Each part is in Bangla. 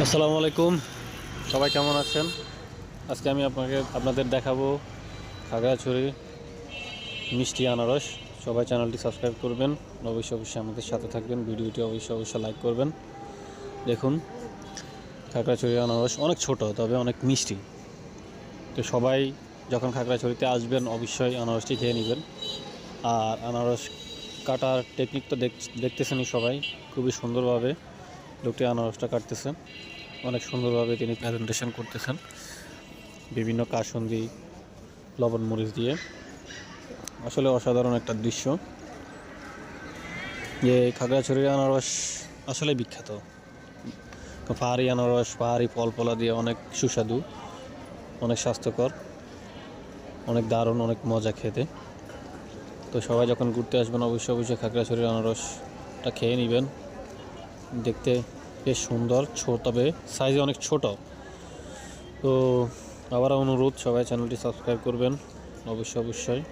আসসালামু আলাইকুম। সবাই কেমন আছেন? আজকে আমি আপনাদের দেখাবো খাগড়াছড়ি মিষ্টি আনারস। সবাই চ্যানেলটি সাবস্ক্রাইব করবেন, অবশ্যই আমাদের সাথে থাকবেন, ভিডিওটি অবশ্যই লাইক করবেন। দেখুন, খাগড়াছড়ি আনারস অনেক ছোট, তবে অনেক মিষ্টি। তো সবাই যখন খাগড়াছড়িতে আসবেন অবশ্যই আনারসটি খেয়ে নেবেন। আর আনারস কাটার টেকনিক তো দেখতেছেনই সবাই, খুবই সুন্দরভাবে লোকটি আনারসটা কাটতেছে। অনেক সুন্দরভাবে তিনি প্রেজেন্টেশন করতেছেন, বিভিন্ন কাসুন্দি লবণ মরিচ দিয়ে। আসলে অসাধারণ একটা দৃশ্য। যে খাগড়াছড়ির আনারস আসলে বিখ্যাত। পাহাড়ি আনারস, পাহাড়ি ফলফলা দিয়ে অনেক সুস্বাদু, অনেক স্বাস্থ্যকর, অনেক দারুণ, অনেক মজা খেতে। তো সবাই যখন ঘুরতে আসবেন অবশ্যই খাগড়াছড়ির আনারসটা খেয়ে নেবেন। দেখতে বেশ সুন্দর, তবে সাইজে অনেক ছোট। তো আবার অনুরোধ, সবাই চ্যানেলটি সাবস্ক্রাইব করবেন, অবশ্যই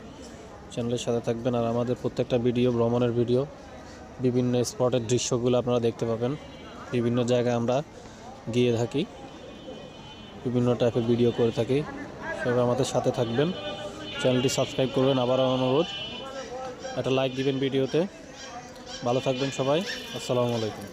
চ্যানেলের সাথে থাকবেন। আর আমাদের প্রত্যেকটা ভিডিও, ভ্রমণের ভিডিও, বিভিন্ন স্পটের দৃশ্যগুলো আপনারা দেখতে পাবেন। বিভিন্ন জায়গায় আমরা গিয়ে থাকি, বিভিন্ন টাইপের ভিডিও করে থাকি। সবাই আমাদের সাথে থাকবেন, চ্যানেলটি সাবস্ক্রাইব করবেন। আবার অনুরোধ, একটা লাইক দিবেন ভিডিওতে। ভালো থাকবেন সবাই। আসসালামু আলাইকুম।